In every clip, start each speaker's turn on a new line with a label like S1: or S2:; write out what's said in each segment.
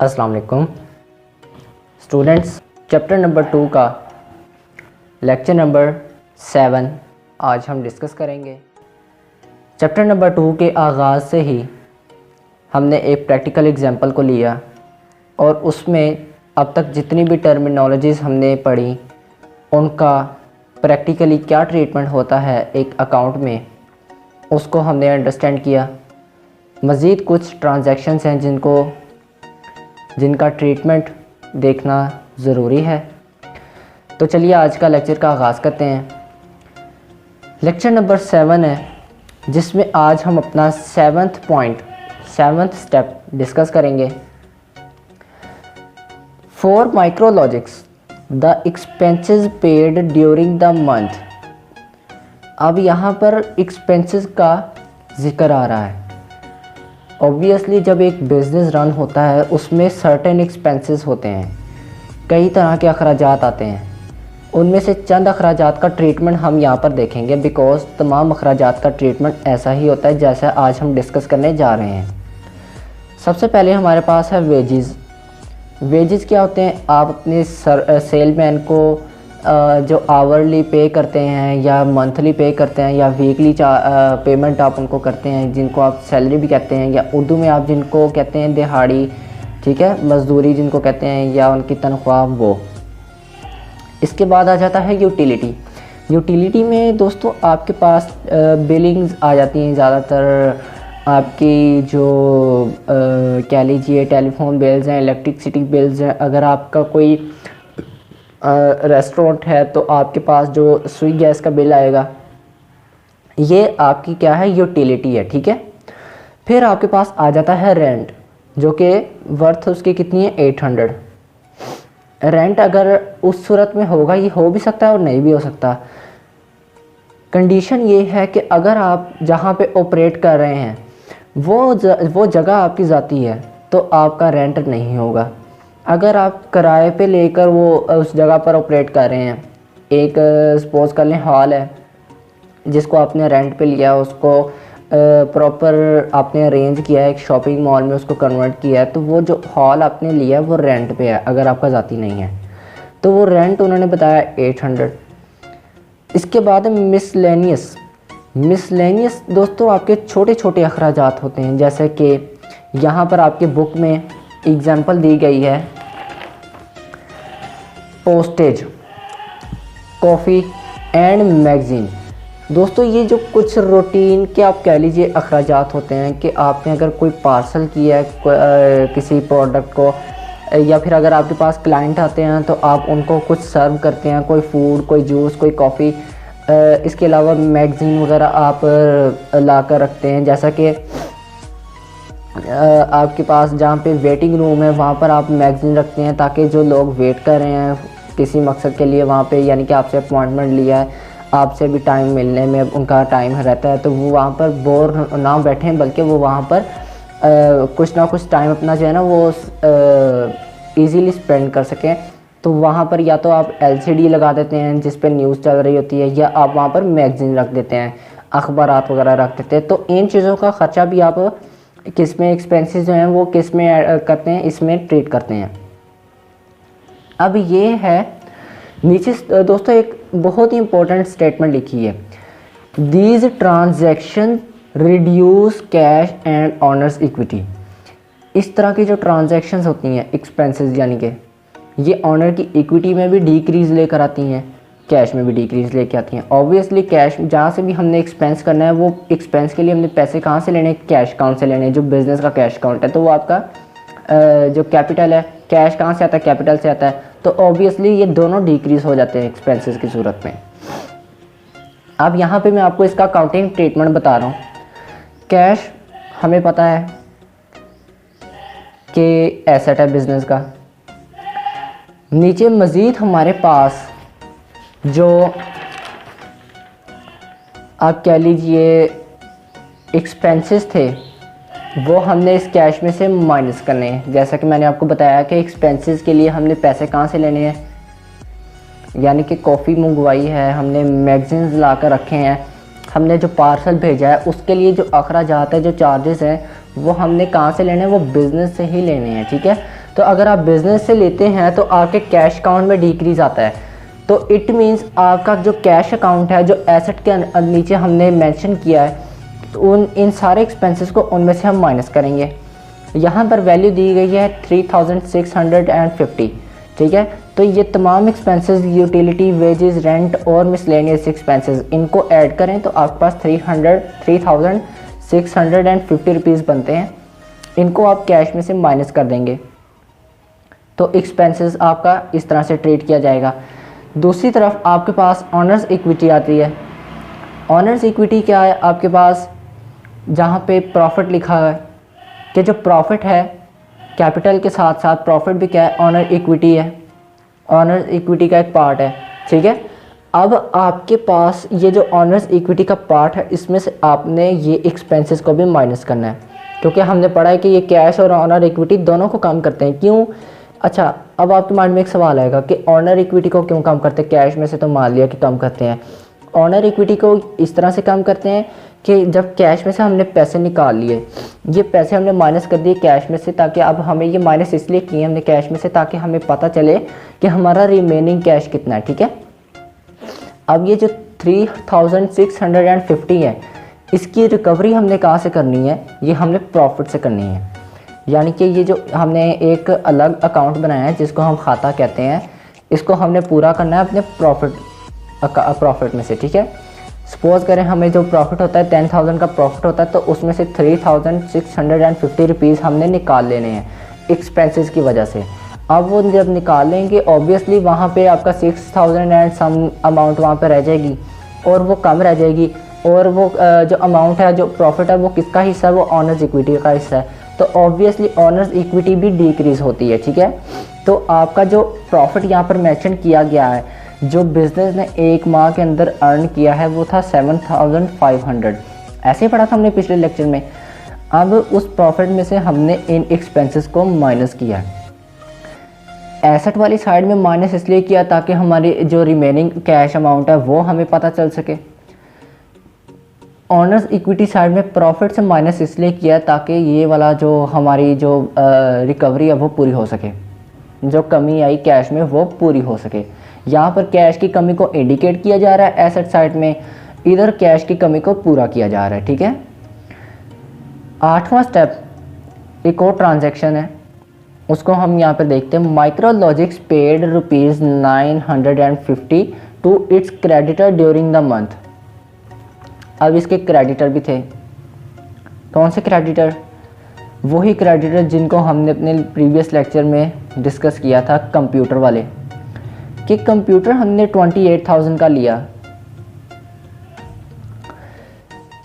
S1: अस्सलाम वालेकुम students, chapter number 2 का लेक्चर नंबर 7 आज हम डिस्कस करेंगे। चैप्टर नंबर 2 के आगाज़ से ही हमने एक प्रैक्टिकल एग्जांपल को लिया और उसमें अब तक जितनी भी टर्मिनोलॉजीज़ हमने पढ़ी उनका प्रैक्टिकली क्या ट्रीटमेंट होता है एक अकाउंट में, उसको हमने अंडरस्टैंड किया। मज़ीद कुछ ट्रांजैक्शंस हैं जिनका ट्रीटमेंट देखना ज़रूरी है। तो चलिए आज का लेक्चर का आगाज़ करते हैं। लेक्चर नंबर 7 है जिसमें आज हम अपना 7th स्टेप डिस्कस करेंगे। For micrologics the expenses paid during the month. अब यहाँ पर एक्सपेंसेस का ज़िक्र आ रहा है। ऑब्वियसली जब एक बिज़नेस रन होता है उसमें सर्टेन एक्सपेंसेस होते हैं, कई तरह के अखराजात आते हैं। उनमें से चंद अखराजात का ट्रीटमेंट हम यहाँ पर देखेंगे, बिकॉज़ तमाम अखराजात का ट्रीटमेंट ऐसा ही होता है जैसा आज हम डिस्कस करने जा रहे हैं। सबसे पहले हमारे पास है वेजेस। वेजेस क्या होते हैं? आप अपने सेलमैन को जो आवरली पे करते हैं या मंथली पे करते हैं या वीकली पेमेंट आप उनको करते हैं, जिनको आप सैलरी भी कहते हैं या उर्दू में आप जिनको कहते हैं दिहाड़ी, ठीक है, मजदूरी जिनको कहते हैं, या उनकी तनख्वाह वो। इसके बाद आ जाता है यूटिलिटी। यूटिलिटी में दोस्तों आपके पास बिलिंग्स आ जाती हैं। ज़्यादातर आपकी जो कह लीजिए टेलीफोन बिल्स हैं, इलेक्ट्रिसिटी बिल्स हैं। अगर आपका कोई रेस्टोरेंट है तो आपके पास जो स्विगी गैस का बिल आएगा, ये आपकी क्या है, यूटिलिटी है, ठीक है। फिर आपके पास आ जाता है रेंट, जो कि वर्थ उसकी कितनी है, 800। रेंट अगर उस सूरत में होगा, ये हो भी सकता है और नहीं भी हो सकता। कंडीशन ये है कि अगर आप जहाँ पे ऑपरेट कर रहे हैं वो जगह आपकी ज़ाती है तो आपका रेंट नहीं होगा। अगर आप किराए पे लेकर वो उस जगह पर ऑपरेट कर रहे हैं, एक सपोज कर लें हॉल है जिसको आपने रेंट पे लिया, उसको प्रॉपर आपने अरेंज किया है, एक शॉपिंग मॉल में उसको कन्वर्ट किया है, तो वो जो हॉल आपने लिया है वो रेंट पे है। अगर आपका ज़ाती नहीं है तो वो रेंट उन्होंने बताया 800। इसके बाद मिसलेनियस। मिसलेनियस दोस्तों आपके छोटे छोटे अखराजात होते हैं, जैसे कि यहाँ पर आपके बुक में एग्जाम्पल दी गई है, पोस्टेज, कॉफ़ी एंड मैगज़ीन। दोस्तों ये जो कुछ रूटीन के आप कह लीजिए अखराजात होते हैं कि आपने अगर कोई पार्सल किया है किसी प्रोडक्ट को, या फिर अगर आपके पास क्लाइंट आते हैं तो आप उनको कुछ सर्व करते हैं, कोई फूड, कोई जूस, कोई कॉफ़ी। इसके अलावा मैगज़ीन वगैरह आप ला कर रखते हैं, जैसा कि आपके पास जहाँ पे वेटिंग रूम है वहाँ पर आप मैगज़ीन रखते हैं ताकि जो लोग वेट कर रहे हैं किसी मकसद के लिए वहाँ पे, यानी कि आपसे अपॉइंटमेंट लिया है, आपसे भी टाइम मिलने में उनका टाइम रहता है, तो वो वहाँ पर बोर ना बैठें बल्कि वो वहाँ पर कुछ ना कुछ टाइम अपना जो है ना वो ईज़िली स्पेंड कर सकें। तो वहाँ पर या तो आप LCD लगा देते हैं जिस पर न्यूज़ चल रही होती है, या आप वहाँ पर मैगज़ीन रख देते हैं, अखबारात वगैरह रख देते हैं। तो इन चीज़ों का ख़र्चा भी आप किस में एक्सपेंसेस जो हैं वो किस में करते हैं, इसमें ट्रीट करते हैं। अब ये है नीचे दोस्तों एक बहुत ही इंपॉर्टेंट स्टेटमेंट लिखी है, these transaction reduce cash and honours equity. इस तरह की जो ट्रांजैक्शंस होती हैं एक्सपेंसेस, यानी कि ये ऑनर की इक्विटी में भी डिक्रीज़ लेकर आती हैं, कैश में भी डिक्रीज़ लेके आती हैं। ऑब्वियसली कैश जहाँ से भी हमने एक्सपेंस करना है वो एक्सपेंस के लिए हमने पैसे कहाँ से लेने, कैश अकाउंट से लेने। जो बिज़नेस का कैश अकाउंट है तो वो आपका जो कैपिटल है, कैश कहाँ से आता है, कैपिटल से आता है। तो ऑब्वियसली ये दोनों डिक्रीज़ हो जाते हैं एक्सपेंसेस की सूरत में। अब यहाँ पे मैं आपको इसका अकाउंटिंग ट्रीटमेंट बता रहा हूँ। कैश हमें पता है कि एसेट है बिज़नेस का। नीचे मज़ीद हमारे पास जो आप कह लीजिए एक्सपेंसेस थे वो हमने इस कैश में से माइनस करने हैं। जैसा कि मैंने आपको बताया कि एक्सपेंसेस के लिए हमने पैसे कहाँ से लेने हैं, यानी कि कॉफ़ी मंगवाई है, हमने मैगज़ीन्स ला कर रखे हैं, हमने जो पार्सल भेजा है उसके लिए जो अखराजात है, जो चार्जेस हैं वो हमने कहाँ से लेने हैं, वो बिज़नेस से ही लेने हैं, ठीक है। तो अगर आप बिज़नेस से लेते हैं तो आपके कैश अकाउंट में डिक्रीज़ आता है, तो इट मीन्स आपका जो कैश अकाउंट है, जो एसेट के नीचे हमने मेंशन किया है, तो इन सारे एक्सपेंसेस को उनमें से हम माइनस करेंगे। यहाँ पर वैल्यू दी गई है 3650, ठीक है। तो ये तमाम एक्सपेंसेस, यूटिलिटी, वेजेस, रेंट और मिसलेनियस एक्सपेंसेस, इनको ऐड करें तो आपके पास 3650 रुपीज़ बनते हैं। इनको आप कैश में से माइनस कर देंगे, तो एक्सपेंसेस आपका इस तरह से ट्रीट किया जाएगा। दूसरी तरफ आपके पास ऑनर्स इक्विटी आती है। ऑनर्स इक्विटी क्या है? आपके पास जहाँ पे प्रॉफिट लिखा है कि जो प्रॉफिट है कैपिटल के साथ साथ प्रॉफिट भी क्या है? ऑनर इक्विटी है, ऑनर्स इक्विटी का एक पार्ट है, ठीक है। अब आपके पास ये जो ऑनर्स इक्विटी का पार्ट है, इसमें से आपने ये एक्सपेंसेस को भी माइनस करना है, क्योंकि हमने पढ़ा है कि ये कैश और ऑनर इक्विटी दोनों को कम करते हैं। क्यों? अच्छा, अब आपके माइंड में एक सवाल आएगा कि ऑनर इक्विटी को क्यों कम करते हैं? कैश में से तो मान लिया कि कम करते हैं। ऑनर इक्विटी को इस तरह से कम करते हैं कि जब कैश में से हमने पैसे निकाल लिए, ये पैसे हमने माइनस कर दिए कैश में से, ताकि अब हमें ये माइनस इसलिए किए हमने कैश में से ताकि हमें पता चले कि हमारा रिमेनिंग कैश कितना है, ठीक है। अब ये जो 3650 है, इसकी रिकवरी हमने कहाँ से करनी है? ये हमने प्रॉफिट से करनी है। यानी कि ये जो हमने एक अलग अकाउंट बनाया है जिसको हम खाता कहते हैं, इसको हमने पूरा करना है अपने प्रॉफिट में से, ठीक है। सपोज़ करें हमें जो प्रॉफिट होता है 10,000 का प्रॉफिट होता है, तो उसमें से 3650 रुपीज़ हमने निकाल लेने हैं एक्सपेंसेस की वजह से। अब वो जब निकाल लेंगे, ऑब्वियसली वहाँ पे आपका 6000 एंड सम अमाउंट वहाँ पे रह जाएगी और वो कम रह जाएगी, और वो जो अमाउंट है, जो प्रॉफिट है, वो किसका हिस्सा है? वो ऑनर्स इक्विटी का हिस्सा है। तो ऑब्वियसली ऑनर्स इक्विटी भी डिक्रीज़ होती है, ठीक है। तो आपका जो प्रॉफिट यहाँ पर मेंशन किया गया है, जो बिज़नेस ने एक माह के अंदर अर्न किया है, वो था 7500। ऐसे ही पढ़ा था हमने पिछले लेक्चर में। अब उस प्रॉफिट में से हमने इन एक्सपेंसेस को माइनस किया है। एसेट वाली साइड में माइनस इसलिए किया ताकि हमारी जो रिमेनिंग कैश अमाउंट है वो हमें पता चल सके। ऑनर्स इक्विटी साइड में प्रॉफिट से माइनस इसलिए किया ताकि ये वाला जो हमारी जो रिकवरी है वो पूरी हो सके, जो कमी आई कैश में वो पूरी हो सके। यहाँ पर कैश की कमी को इंडिकेट किया जा रहा है एसेट साइड में, इधर कैश की कमी को पूरा किया जा रहा है, ठीक है। 8वां स्टेप एक और ट्रांजैक्शन है, उसको हम यहाँ पर देखते हैं। Micrologics paid ₹950 to its creditor during the month. अब इसके क्रेडिटर भी थे। कौन से क्रेडिटर? वही क्रेडिटर जिनको हमने अपने प्रीवियस लेक्चर में डिस्कस किया था, कंप्यूटर वाले, कि कंप्यूटर हमने 28,000 का लिया,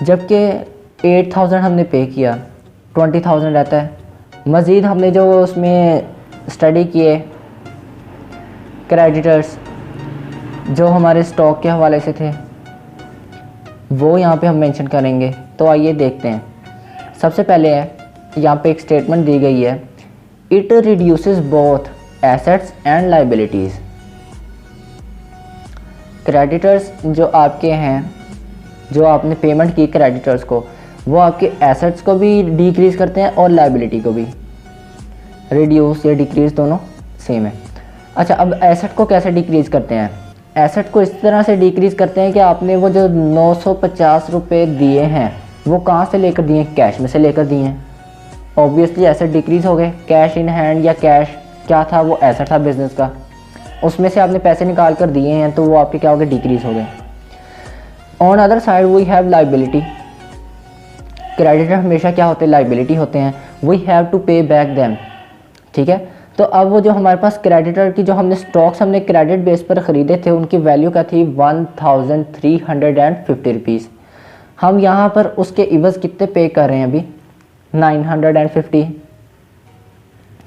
S1: जबकि 8,000 हमने पे किया, 20,000 रहता है। मज़ीद हमने जो उसमें स्टडी किए क्रेडिटर्स जो हमारे स्टॉक के हवाले से थे, वो यहाँ पे हम मेंशन करेंगे। तो आइए देखते हैं। सबसे पहले है यहाँ पे एक स्टेटमेंट दी गई है, it reduces both assets and liabilities. Creditors जो आपके हैं, जो आपने पेमेंट की क्रेडिटर्स को, वो आपके एसेट्स को भी डिक्रीज़ करते हैं और लाइबिलिटी को भी। रिड्यूस या डिक्रीज़ दोनों सेम है। अच्छा, अब एसेट को कैसे डिक्रीज़ करते हैं? एसेट को इस तरह से डिक्रीज़ करते हैं कि आपने वो जो 950 रुपये दिए हैं वो कहाँ से लेकर दिए? कैश में से लेकर दिए हैं। ऑब्वियसली एसेट डिक्रीज़ हो गए। कैश इन हैंड या कैश क्या था? वो एसेट था बिजनेस का, उसमें से आपने पैसे निकाल कर दिए हैं, तो वो आपके क्या हो गए? डिक्रीज़ हो गए। On other side we have liability. Creditor हमेशा क्या होते हैं? लाइबिलिटी होते हैं। We have to pay back them, ठीक है। तो अब वो जो हमारे पास क्रेडिटर की जो हमने स्टॉक्स हमने क्रेडिट बेस पर ख़रीदे थे, उनकी वैल्यू क्या थी? 1350 रुपीज़। हम यहाँ पर उसके इवज़ कितने पे कर रहे हैं अभी? 950।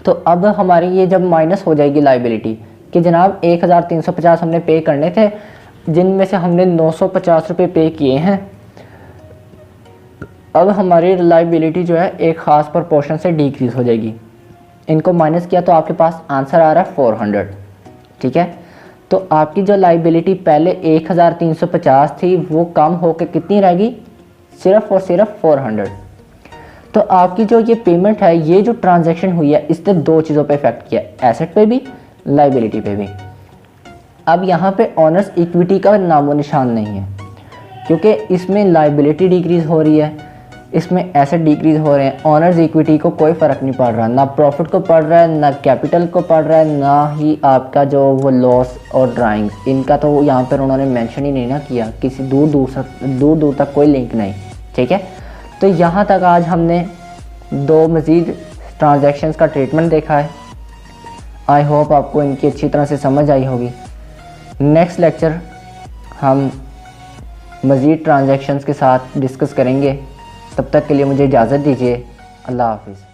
S1: तो अब हमारी ये जब माइनस हो जाएगी लाइबिलिटी कि जनाब 1350 हमने पे करने थे, जिनमें से हमने 950 रुपये पे किए हैं, अब हमारी लाइबिलिटी जो है एक ख़ास प्रपोर्शन से डिक्रीज़ हो जाएगी। इनको माइनस किया तो आपके पास आंसर आ रहा है 400, ठीक है। तो आपकी जो लाइबिलिटी पहले 1350 थी वो कम होकर कितनी रहेगी? सिर्फ और सिर्फ 400। तो आपकी जो ये पेमेंट है, ये जो ट्रांजैक्शन हुई है, इसने दो चीज़ों पे इफेक्ट किया, एसेट पे भी, लाइबिलिटी पे भी। अब यहाँ पे ऑनर्स इक्विटी का नामो निशान नहीं है, क्योंकि इसमें लाइबिलिटी डिक्रीज़ हो रही है, इसमें एसेट डिक्रीज़ हो रहे हैं। ऑनर्स इक्विटी को कोई फ़र्क नहीं पड़ रहा, ना प्रॉफिट को पड़ रहा है, ना कैपिटल को पड़ रहा है, ना ही आपका जो वो लॉस और ड्राइंग्स, इनका तो यहाँ पर उन्होंने मेंशन ही नहीं ना किया, किसी दूर दूर तक कोई लिंक नहीं। ठीक है, तो यहाँ तक आज हमने दो मज़ीद ट्रांजैक्शंस का ट्रीटमेंट देखा है। आई होप आपको इनकी अच्छी तरह से समझ आई होगी। नेक्स्ट लेक्चर हम मज़ीद ट्रांजैक्शंस के साथ डिस्कस करेंगे। तब तक के लिए मुझे इजाज़त दीजिए। अल्लाह हाफ़िज़।